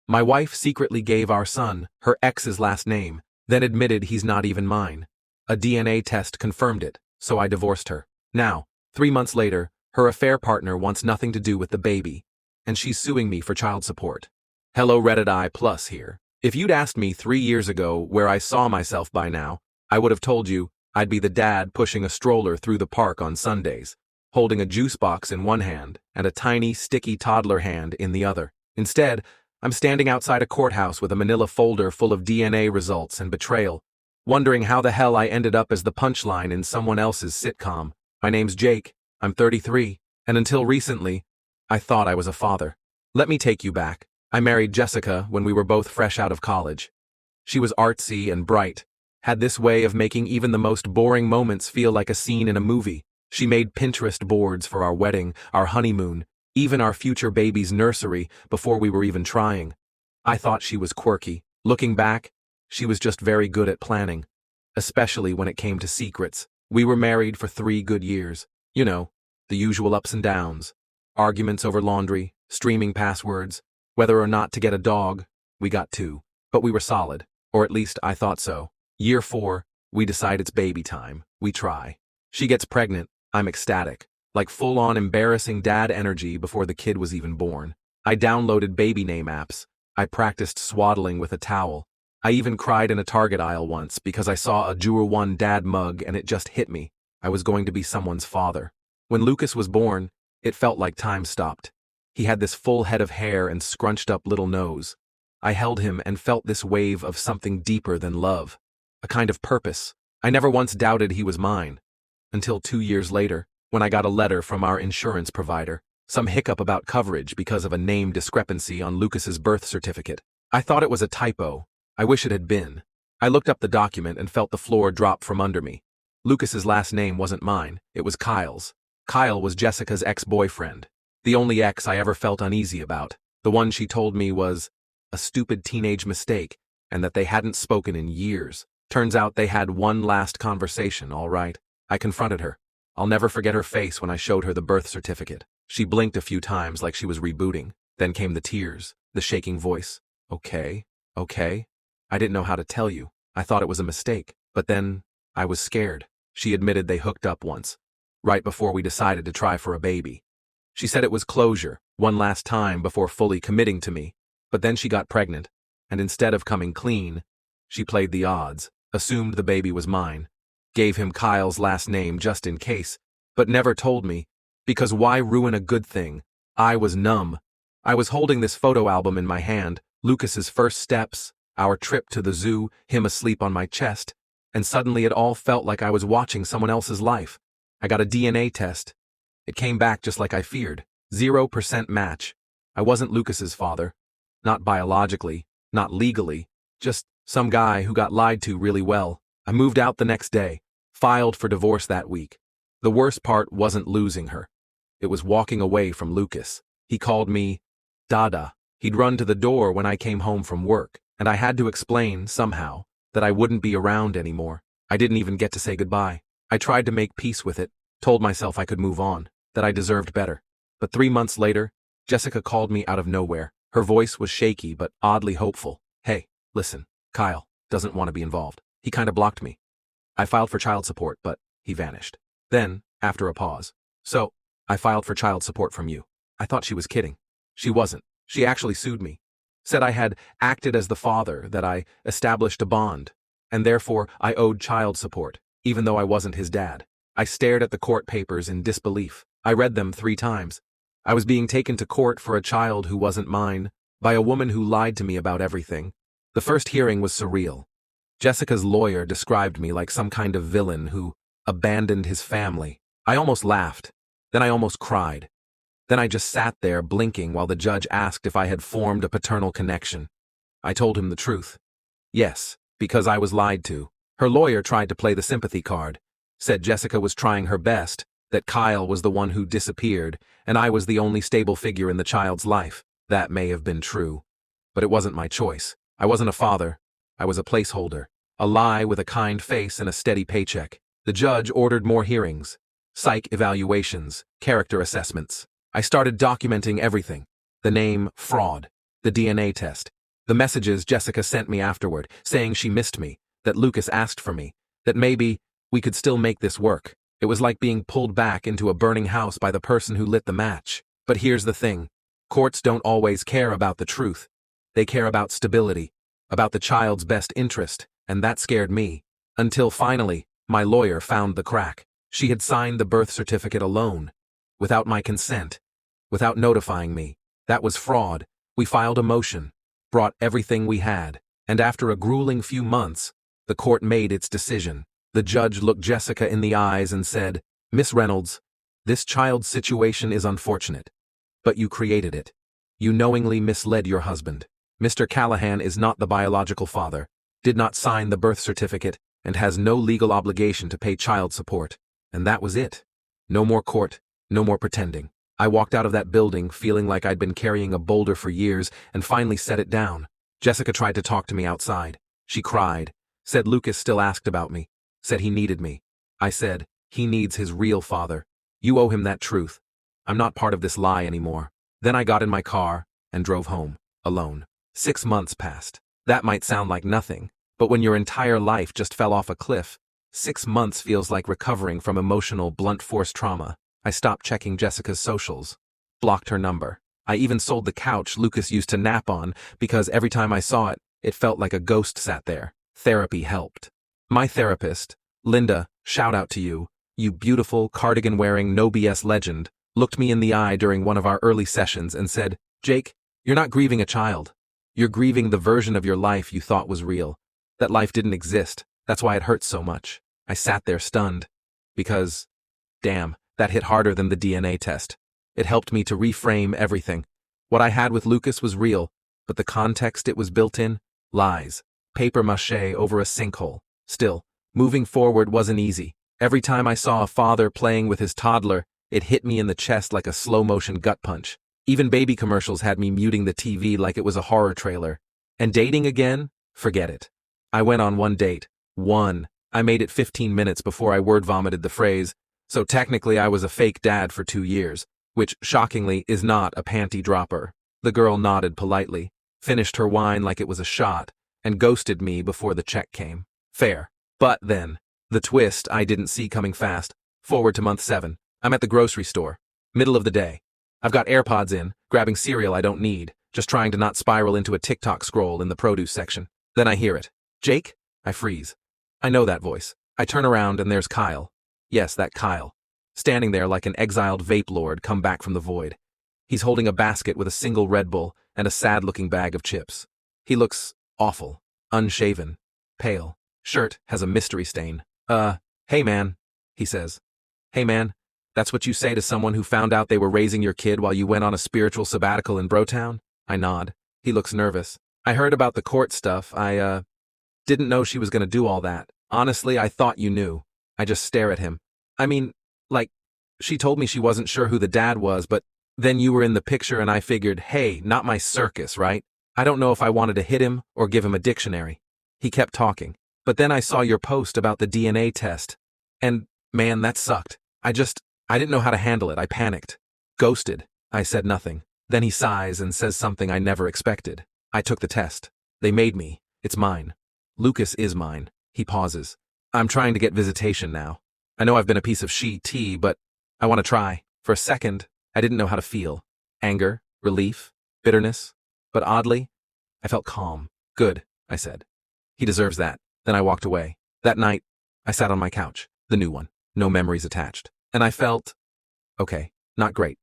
My wife secretly gave our son her ex's last name, then admitted he's not even mine. A DNA test confirmed it, so I divorced her. Now, 3 months later, her affair partner wants nothing to do with the baby, and she's suing me for child support. Hello Reddit I Plus here. If you'd asked me 3 years ago where I saw myself by now, I would have told you I'd be the dad pushing a stroller through the park on Sundays, holding a juice box in one hand and a tiny, sticky toddler hand in the other. Instead, I'm standing outside a courthouse with a manila folder full of DNA results and betrayal, wondering how the hell I ended up as the punchline in someone else's sitcom. My name's Jake, I'm 33, and until recently, I thought I was a father. Let me take you back. I married Jessica when we were both fresh out of college. She was artsy and bright, had this way of making even the most boring moments feel like a scene in a movie. She made Pinterest boards for our wedding, our honeymoon, even our future baby's nursery before we were even trying. I thought she was quirky. Looking back, she was just very good at planning, especially when it came to secrets. We were married for 3 good years. You know, the usual ups and downs. Arguments over laundry, streaming passwords, whether or not to get a dog. We got 2. But we were solid, or at least I thought so. Year 4, we decide it's baby time. We try. She gets pregnant. I'm ecstatic. Like full-on embarrassing dad energy before the kid was even born. I downloaded baby name apps. I practiced swaddling with a towel. I even cried in a Target aisle once because I saw a Jura 1 dad mug and it just hit me. I was going to be someone's father. When Lucas was born, it felt like time stopped. He had this full head of hair and scrunched up little nose. I held him and felt this wave of something deeper than love. A kind of purpose. I never once doubted he was mine. Until 2 years later, when I got a letter from our insurance provider, some hiccup about coverage because of a name discrepancy on Lucas's birth certificate. I thought it was a typo. I wish it had been. I looked up the document and felt the floor drop from under me. Lucas's last name wasn't mine, it was Kyle's. Kyle was Jessica's ex-boyfriend. The only ex I ever felt uneasy about. The one she told me was a stupid teenage mistake, and that they hadn't spoken in years. Turns out they had one last conversation, all right. I confronted her. I'll never forget her face when I showed her the birth certificate. She blinked a few times like she was rebooting. Then came the tears, the shaking voice. Okay. I didn't know how to tell you. I thought it was a mistake. But then, I was scared. She admitted they hooked up once, right before we decided to try for a baby. She said it was closure, one last time before fully committing to me. But then she got pregnant, and instead of coming clean, she played the odds, assumed the baby was mine, gave him Kyle's last name just in case, but never told me, because why ruin a good thing? I was numb. I was holding this photo album in my hand, Lucas's first steps, our trip to the zoo, him asleep on my chest, and suddenly it all felt like I was watching someone else's life. I got a DNA test. It came back just like I feared. 0% match. I wasn't Lucas's father. Not biologically, not legally, just some guy who got lied to really well. I moved out the next day, filed for divorce that week. The worst part wasn't losing her. It was walking away from Lucas. He called me Dada. He'd run to the door when I came home from work, and I had to explain, somehow, that I wouldn't be around anymore. I didn't even get to say goodbye. I tried to make peace with it, told myself I could move on, that I deserved better. But 3 months later, Jessica called me out of nowhere. Her voice was shaky but oddly hopeful. Hey, listen, Kyle doesn't want to be involved. He kind of blocked me. I filed for child support, but he vanished. Then, after a pause, so, I filed for child support from you. I thought she was kidding. She wasn't. She actually sued me. Said I had acted as the father, that I established a bond, and therefore I owed child support, even though I wasn't his dad. I stared at the court papers in disbelief. I read them 3 times. I was being taken to court for a child who wasn't mine, by a woman who lied to me about everything. The first hearing was surreal. Jessica's lawyer described me like some kind of villain who abandoned his family. I almost laughed. Then I almost cried. Then I just sat there blinking while the judge asked if I had formed a paternal connection. I told him the truth. Yes, because I was lied to. Her lawyer tried to play the sympathy card, said Jessica was trying her best, that Kyle was the one who disappeared, and I was the only stable figure in the child's life. That may have been true. But it wasn't my choice. I wasn't a father. I was a placeholder. A lie with a kind face and a steady paycheck. The judge ordered more hearings, psych evaluations, character assessments. I started documenting everything. The name, fraud. The DNA test, The messages Jessica sent me afterward, saying she missed me, that Lucas asked for me, that maybe we could still make this work. It was like being pulled back into a burning house by the person who lit the match. But here's the thing. Courts don't always care about the truth. They care about stability, about the child's best interest, and that scared me. Until finally, my lawyer found the crack. She had signed the birth certificate alone, without my consent, without notifying me. That was fraud. We filed a motion, brought everything we had, and after a grueling few months, the court made its decision. The judge looked Jessica in the eyes and said, "Miss Reynolds, this child's situation is unfortunate, but you created it. You knowingly misled your husband. Mr. Callahan is not the biological father, did not sign the birth certificate, and has no legal obligation to pay child support." And that was it. No more court, no more pretending. I walked out of that building feeling like I'd been carrying a boulder for years and finally set it down. Jessica tried to talk to me outside. She cried, said Lucas still asked about me, said he needed me. I said, he needs his real father. You owe him that truth. I'm not part of this lie anymore. Then I got in my car and drove home, alone. 6 months passed. That might sound like nothing, but when your entire life just fell off a cliff, 6 months feels like recovering from emotional blunt force trauma. I stopped checking Jessica's socials, blocked her number. I even sold the couch Lucas used to nap on because every time I saw it, it felt like a ghost sat there. Therapy helped. My therapist, Linda, shout out to you, you beautiful cardigan-wearing no BS legend, looked me in the eye during one of our early sessions and said, "Jake, you're not grieving a child. You're grieving the version of your life you thought was real. That life didn't exist. That's why it hurts so much." I sat there stunned. Because, damn, that hit harder than the DNA test. It helped me to reframe everything. What I had with Lucas was real, but the context it was built in, lies. Paper mache over a sinkhole. Still, moving forward wasn't easy. Every time I saw a father playing with his toddler, it hit me in the chest like a slow-motion gut punch. Even baby commercials had me muting the TV like it was a horror trailer. And dating again? Forget it. I went on one date. One. I made it 15 minutes before I word vomited the phrase, so technically I was a fake dad for 2 years, which, shockingly, is not a panty dropper. The girl nodded politely, finished her wine like it was a shot, and ghosted me before the check came. Fair. But then, the twist I didn't see coming fast. Forward to month 7. I'm at the grocery store. Middle of the day. I've got AirPods in, grabbing cereal I don't need, just trying to not spiral into a TikTok scroll in the produce section. Then I hear it. "Jake?" I freeze. I know that voice. I turn around and there's Kyle. Yes, that Kyle. Standing there like an exiled vape lord come back from the void. He's holding a basket with a single Red Bull and a sad-looking bag of chips. He looks awful. Unshaven. Pale. Shirt has a mystery stain. Hey man, he says. Hey man, that's what you say to someone who found out they were raising your kid while you went on a spiritual sabbatical in Brotown? I nod. He looks nervous. I heard about the court stuff. I didn't know she was gonna do all that. Honestly, I thought you knew. I just stare at him. I mean, like, she told me she wasn't sure who the dad was, but then you were in the picture and I figured, hey, not my circus, right? I don't know if I wanted to hit him or give him a dictionary. He kept talking. But then I saw your post about the DNA test. And, man, that sucked. I didn't know how to handle it. I panicked. Ghosted. I said nothing. Then he sighs and says something I never expected. I took the test. They made me. It's mine. Lucas is mine. He pauses. I'm trying to get visitation now. I know I've been a piece of tea, but I want to try. For a second, I didn't know how to feel. Anger, relief, bitterness. But oddly, I felt calm. Good, I said. He deserves that. Then I walked away. That night, I sat on my couch, the new one, no memories attached. And I felt, okay, not great,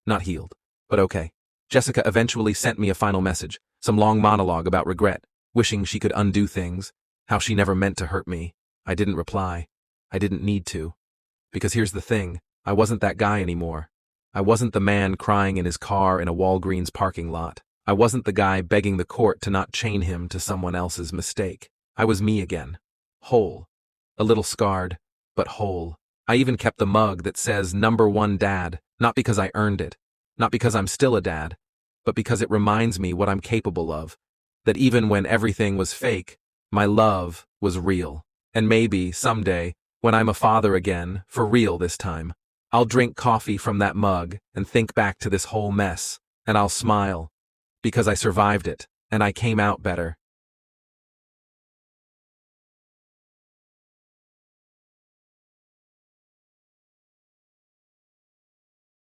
not healed, but okay. Jessica eventually sent me a final message, some long monologue about regret, wishing she could undo things, how she never meant to hurt me. I didn't reply. I didn't need to. Because here's the thing, I wasn't that guy anymore. I wasn't the man crying in his car in a Walgreens parking lot. I wasn't the guy begging the court to not chain him to someone else's mistake. I was me again. Whole. A little scarred, but whole. I even kept the mug that says #1 dad, not because I earned it, not because I'm still a dad, but because it reminds me what I'm capable of, that even when everything was fake, my love was real. And maybe, someday, when I'm a father again, for real this time, I'll drink coffee from that mug and think back to this whole mess, and I'll smile, because I survived it. and I came out better.